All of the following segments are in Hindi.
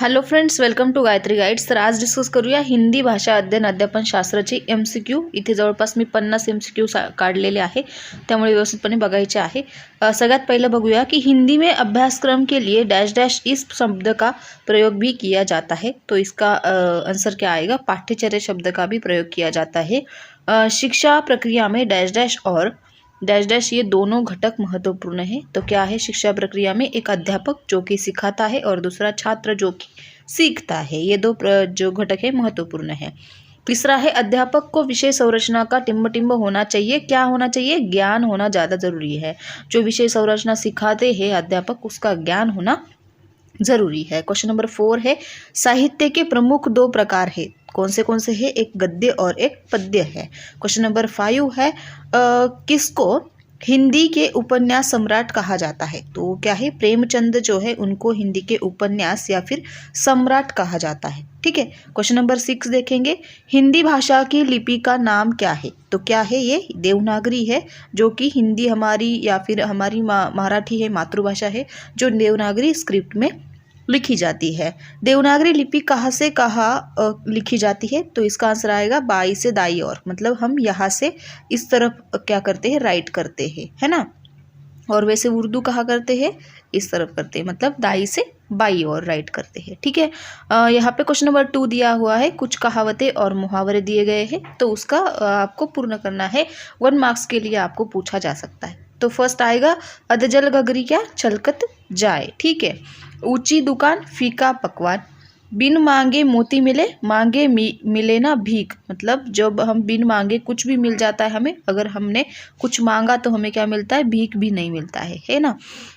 Hello friends, welcome to Gayatri guides. तर आज डिस्कस करूया हिंदी भाषा अध्ययन अध्यापन शास्त्राची MCQ. इथे जवळपास मी 50 MCQ काढलेले आहे, त्यामुळे व्यवस्थितपणे बघायचे आहे. सगळ्यात पहिलं बघूया कि हिंदी में अभ्यासक्रम के लिए डैश डैश इस शब्द का प्रयोग भी किया जाता है. तो इसका आंसर क्या आएगा? पाठ्यचर्या शब्द का भी प्रयोग किया जाता है. शिक्षा प्रक्रिया में डैश डैश और डैश डैश ये दोनों घटक महत्वपूर्ण है. तो क्या है? शिक्षा प्रक्रिया में एक अध्यापक जो कि सिखाता है और दूसरा छात्र जो कि सीखता है. ये दो जो घटक है महत्वपूर्ण है. तीसरा है अध्यापक को विषय संरचना का टिम्ब होना चाहिए. क्या होना चाहिए? ज्ञान होना ज़्यादा जरूरी है. जो विषय संरचना सिखाते हैं अध्यापक, उसका ज्ञान होना जरूरी है. क्वेश्चन नंबर 4 है साहित्य के प्रमुख दो प्रकार है. कौन से है? एक गद्य और एक पद्य है. क्वेश्चन नंबर 5 है किसको हिंदी के उपन्यास सम्राट कहा जाता है. तो क्या है? प्रेमचंद जो है उनको हिंदी के उपन्यास या फिर सम्राट कहा जाता है. ठीक है. क्वेश्चन नंबर 6 देखेंगे हिंदी भाषा की लिपि का नाम क्या है. तो क्या है? ये देवनागरी है, जो कि हिंदी हमारी या फिर हमारी मराठी है, मातृभाषा है, जो देवनागरी स्क्रिप्ट में लिखी जाती है. देवनागरी लिपि कहाँ से कहाँ लिखी जाती है. तो इसका आंसर आएगा बाई से दाई और, मतलब हम यहाँ से इस तरफ क्या करते हैं? राइट करते हैं, है ना. और वैसे उर्दू कहाँ करते हैं? इस तरफ करते हैं, मतलब दाई से बाई और राइट करते हैं. ठीक है. यहाँ पे क्वेश्चन नंबर 2 दिया हुआ है, कुछ कहावतें और मुहावरे दिए गए हैं, तो उसका आपको पूर्ण करना है. 1 मार्क्स के लिए आपको पूछा जा सकता है. तो फर्स्ट आएगा अधजल घघरी क्या छलकत जाए. ठीक है. ऊंची दुकान फीका पकवान, बिन मांगे मोती मिले, मांगे मिले ना भीख. मतलब जब हम बिन मांगे कुछ भी मिल जाता है हमें, अगर हमने कुछ मांगा तो हमें क्या मिलता है? भीख भी नहीं मिलता है ना.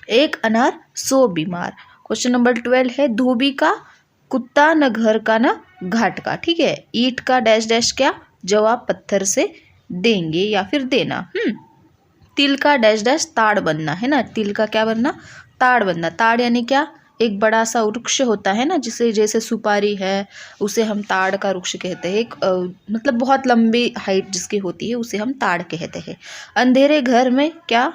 एक अनार 100 बीमार. क्वेश्चन नंबर 12 है धोबी का कुत्ता न घर का न घाट का. ठीक है. ईट का डैश डैश क्या? जवाब पत्थर से देंगे या फिर देना. तिल का डैश डैश ताड़ बनना, है ना. तिल का क्या बनना? ताड़ बनना. ताड़ यानी क्या? एक बड़ा सा वृक्ष होता है ना, जिसे जैसे सुपारी है उसे हम ताड़ का वृक्ष कहते हैं. एक मतलब बहुत लंबी हाइट जिसकी होती है उसे हम ताड़ कहते हैं. अंधेरे घर में क्या?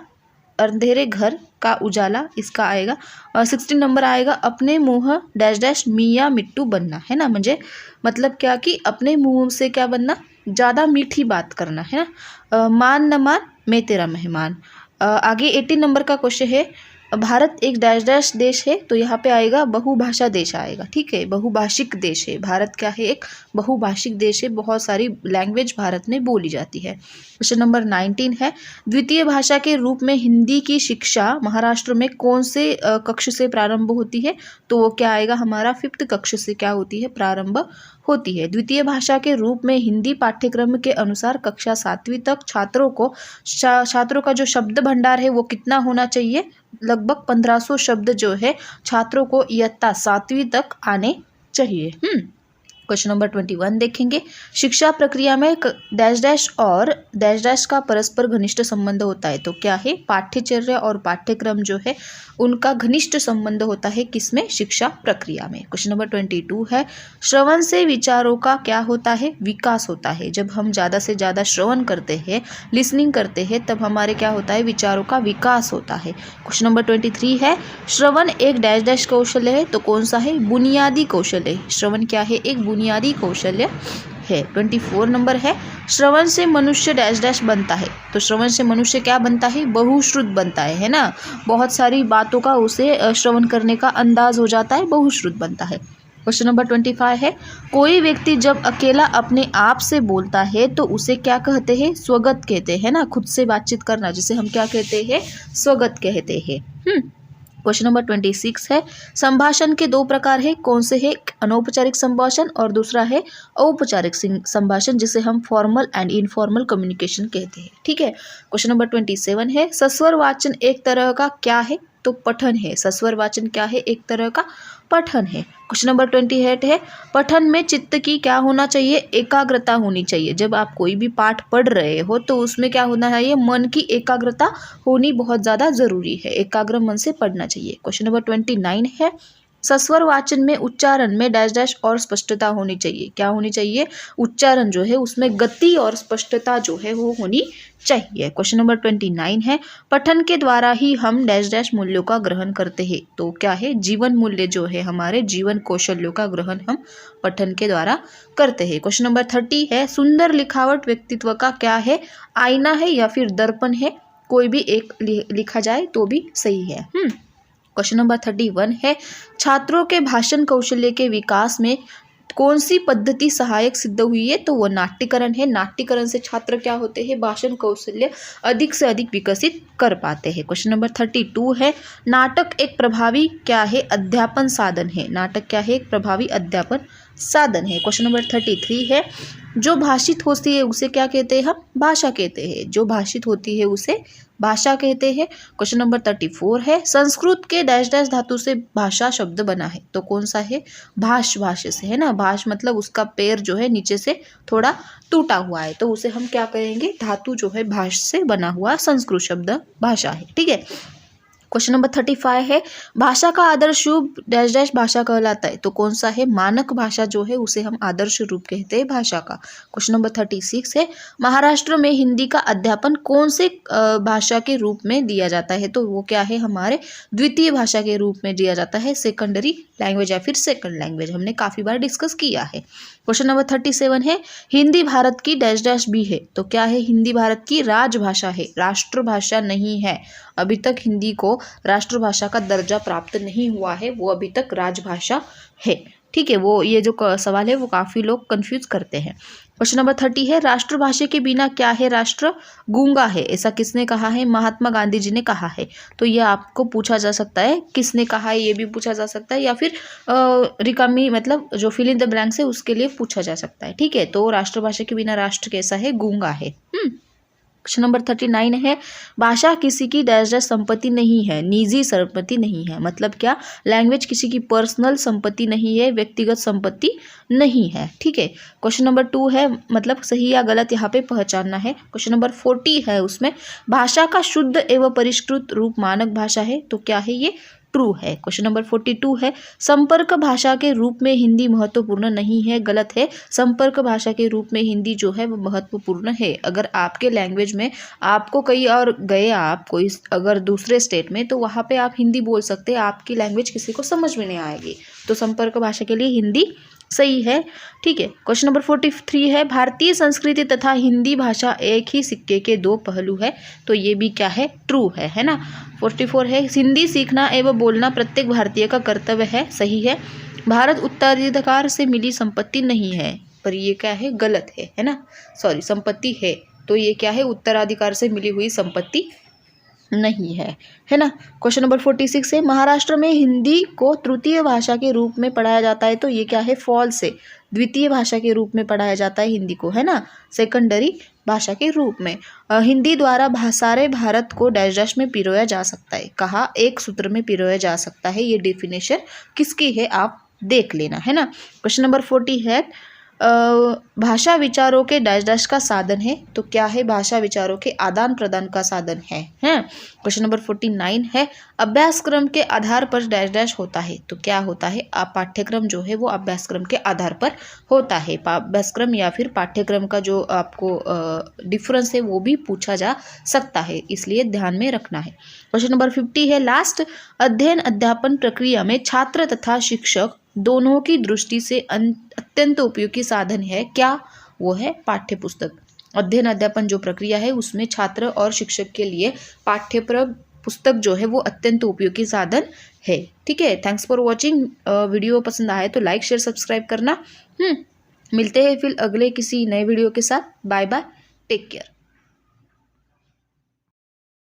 अंधेरे घर का उजाला, इसका आएगा 16 नंबर आएगा अपने मुंह डैश डैश मियाँ मिट्टू बनना, है ना. मतलब क्या कि अपने मुंह से क्या बनना? ज़्यादा मीठी बात करना, है ना. मान न मान मैं तेरा मेहमान. आगे 18 नंबर का क्वेश्चन है भारत एक डैश डैश देश है. तो यहाँ पे आएगा बहुभाषा देश आएगा. ठीक है. बहुभाषिक देश है भारत. क्या है? एक बहुभाषिक देश है, बहुत सारी लैंग्वेज भारत में बोली जाती है. क्वेश्चन नंबर 19 है द्वितीय भाषा के रूप में हिंदी की शिक्षा महाराष्ट्र में कौन से कक्ष से प्रारंभ होती है. तो वो क्या आएगा? हमारा 5th कक्ष से क्या होती है? प्रारंभ होती है. द्वितीय भाषा के रूप में हिंदी पाठ्यक्रम के अनुसार कक्षा 7वीं तक छात्रों का जो शब्द भंडार है वो कितना होना चाहिए? लगभग 1500 शब्द जो है छात्रों को इयत्ता 7वीं तक आने चाहिए. क्वेश्चन नंबर 21 देखेंगे शिक्षा प्रक्रिया में डैश डैश और डैश डैश का परस्पर घनिष्ठ संबंध होता है. तो क्या है? पाठ्यचर्या और पाठ्यक्रम जो है उनका घनिष्ठ संबंध होता है किसमें? शिक्षा प्रक्रिया में. क्वेश्चन नंबर 22 है श्रवण से विचारों का क्या होता है? विकास होता है. जब हम ज़्यादा से ज़्यादा श्रवण करते हैं, लिसनिंग करते हैं, तब हमारे क्या होता है? विचारों का विकास होता है. क्वेश्चन नंबर 23 है श्रवण एक डैश डैश कौशल्य है. तो कौन सा है? बुनियादी कौशल्य. श्रवण क्या है? एक बुनियादी कौशल्य है. 24 नंबर है श्रवण से मनुष्य डैश डैश बनता है. तो श्रवण से मनुष्य क्या बनता है? बहुश्रुत बनता है ना. बहुत सारी बातों का उसे श्रवण करने का अंदाज हो जाता है, बहुश्रुत बनता है. क्वेश्चन नंबर 25 है कोई व्यक्ति जब अकेला अपने आप से बोलता है तो उसे क्या कहते हैं? स्वगत कहते हैं ना. खुद से बातचीत करना जिसे हम क्या कहते हैं? स्वगत कहते हैं. क्वेश्चन नंबर 26 है संभाषण के 2 प्रकार है. कौन से है? अनौपचारिक संभाषण और दूसरा है औपचारिक संभाषण, जिसे हम फॉर्मल एंड इनफॉर्मल कम्युनिकेशन कहते हैं. ठीक है. क्वेश्चन नंबर 27 है सस्वर वाचन एक तरह का क्या है? तो पठन है. सस्वर वाचन क्या है? एक तरह का पठन है. क्वेश्चन नंबर 28 है पठन में चित्त की क्या होना चाहिए? एकाग्रता होनी चाहिए. जब आप कोई भी पाठ पढ़ रहे हो तो उसमें क्या होना चाहिए? मन की एकाग्रता होनी बहुत ज़्यादा ज़रूरी है. एकाग्र मन से पढ़ना चाहिए. क्वेश्चन नंबर 29 है सस्वर वाचन में उच्चारण में डैश डैश और स्पष्टता होनी चाहिए। क्या होनी चाहिए? उच्चारण जो है उसमें गति और स्पष्टता जो है वो होनी चाहिए। क्वेश्चन नंबर 29 है, पठन के द्वारा ही हम डैश डैश मूल्यों का ग्रहण करते हैं। तो क्या है? जीवन मूल्य जो है हमारे जीवन कौशल्यों का ग्रहण हम पठन के द्वारा करते हैं। क्वेश्चन नंबर 30 है, सुंदर लिखावट व्यक्तित्व का क्या है? आईना है या फिर दर्पण है? कोई भी एक लिखा जाए तो भी सही है। क्वेश्चन नंबर 31 है, छात्रों के भाषण कौशल्य के विकास में कौन सी पद्धति सहायक सिद्ध हुई है? तो वो नाट्यकरण है। नाट्यकरण से छात्र क्या होते हैं? भाषण कौशल्य अधिक से अधिक विकसित कर पाते हैं। क्वेश्चन नंबर 32 है, नाटक एक प्रभावी क्या है? अध्यापन साधन है। नाटक क्या है? एक प्रभावी अध्यापन साधन है। क्वेश्चन नंबर 33 है, जो भाषित होती है उसे क्या कहते हैं? हम भाषा कहते हैं। जो भाषित होती है उसे भाषा कहते हैं। क्वेश्चन नंबर 34 है, संस्कृत के डैश डैश धातु से भाषा शब्द बना है। तो कौन सा है? भाष, भाष्य से है ना। भाष मतलब उसका पैर जो है नीचे से थोड़ा टूटा हुआ है, तो उसे हम क्या कहेंगे? धातु जो है भाष से बना हुआ संस्कृत शब्द भाषा है। ठीक है। क्वेश्चन नंबर 35 है, भाषा का आदर्श रूप डैश डैश भाषा कहलाता है। तो कौन सा है? मानक भाषा जो है उसे हम आदर्श रूप कहते हैं भाषा का। क्वेश्चन नंबर 36 है, महाराष्ट्र में हिंदी का अध्यापन कौन से भाषा के रूप में दिया जाता है? तो वो क्या है? हमारे द्वितीय भाषा के रूप में दिया जाता है, सेकेंडरी लैंग्वेज या फिर सेकंड लैंग्वेज। हमने काफ़ी बार डिस्कस किया है। क्वेश्चन नंबर 37 है, हिंदी भारत की डैश डैश भी है। तो क्या है? हिंदी भारत की राजभाषा है, राष्ट्रभाषा नहीं है। अभी तक हिंदी को राष्ट्रभाषा का दर्जा प्राप्त नहीं हुआ है, वो अभी तक राजभाषा है। ठीक है, वो ये जो सवाल है वो काफ़ी लोग कंफ्यूज करते हैं। क्वेश्चन नंबर 30 है, राष्ट्रभाषा के बिना क्या है? राष्ट्र गूंगा है। ऐसा किसने कहा है? महात्मा गांधी जी ने कहा है। तो ये आपको पूछा जा सकता है, किसने कहा है ये भी पूछा जा सकता है, या फिर रिकामी मतलब जो फिल इन द ब्लैंक्स है उसके लिए पूछा जा सकता है। ठीक है, तो राष्ट्रभाषा के बिना राष्ट्र कैसा है? गूंगा है। क्वेश्चन नंबर 39 है, भाषा किसी की डैश डैश संपत्ति नहीं है, निजी संपत्ति नहीं है। मतलब क्या? लैंग्वेज किसी की पर्सनल संपत्ति नहीं है, व्यक्तिगत संपत्ति नहीं है। ठीक है। क्वेश्चन नंबर 2 है, मतलब सही या गलत यहाँ पे पहचानना है। क्वेश्चन नंबर 40 है, उसमें भाषा का शुद्ध एवं परिष्कृत रूप मानक भाषा है। तो क्या है? ये ट्रू है। क्वेश्चन नंबर 42 है, संपर्क भाषा के रूप में हिंदी महत्वपूर्ण नहीं है। गलत है। संपर्क भाषा के रूप में हिंदी जो है वो महत्वपूर्ण है। अगर आपके लैंग्वेज में आपको कहीं और गए, आप कोई अगर दूसरे स्टेट में, तो वहाँ पे आप हिंदी बोल सकते हैं, आपकी लैंग्वेज किसी को समझ में नहीं आएगी। तो संपर्क भाषा के लिए हिंदी सही है। ठीक है। क्वेश्चन नंबर 43 है, भारतीय संस्कृति तथा हिंदी भाषा एक ही सिक्के के दो पहलू है। तो ये भी क्या है? ट्रू है ना। 44 है, हिंदी सीखना एवं बोलना प्रत्येक भारतीय का कर्तव्य है। सही है। भारत उत्तराधिकार से मिली संपत्ति नहीं है, पर ये क्या है? गलत है ना। सॉरी, संपत्ति है, तो ये क्या है? उत्तराधिकार से मिली हुई संपत्ति नहीं है ना। क्वेश्चन नंबर 46 है, महाराष्ट्र में हिंदी को तृतीय भाषा के रूप में पढ़ाया जाता है। तो ये क्या है? फॉल्स है। द्वितीय भाषा के रूप में पढ़ाया जाता है हिंदी को, है ना, सेकेंडरी भाषा के रूप में। हिंदी द्वारा सारे भारत को डैश डैश में पिरोया जा सकता है। कहा? एक सूत्र में पिरोया जा सकता है। ये डेफिनेशन किसकी है? आप देख लेना, है ना। क्वेश्चन नंबर 40 है, भाषा विचारों के डैश डैश का साधन है। तो क्या है? भाषा विचारों के आदान प्रदान का साधन है। क्वेश्चन नंबर 49 है, अभ्यासक्रम के आधार पर डैश डैश होता है। तो क्या होता है? पाठ्यक्रम जो है वो अभ्यासक्रम के आधार पर होता है। अभ्यासक्रम या फिर पाठ्यक्रम का जो आपको डिफरेंस है वो भी पूछा जा सकता है, इसलिए ध्यान में रखना है। क्वेश्चन नंबर 50 है, लास्ट अध्ययन अध्यापन प्रक्रिया में छात्र तथा शिक्षक दोनों की दृष्टि से अत्यंत उपयोगी साधन है। क्या? वो है पाठ्य पुस्तक। अध्ययन अध्यापन जो प्रक्रिया है उसमें छात्र और शिक्षक के लिए पाठ्य पुस्तक जो है वो अत्यंत उपयोगी साधन है। ठीक है। Thanks for watching. वीडियो पसंद आए तो लाइक शेयर सब्सक्राइब करना। मिलते हैं फिर अगले किसी नए वीडियो के साथ। Bye bye, take care.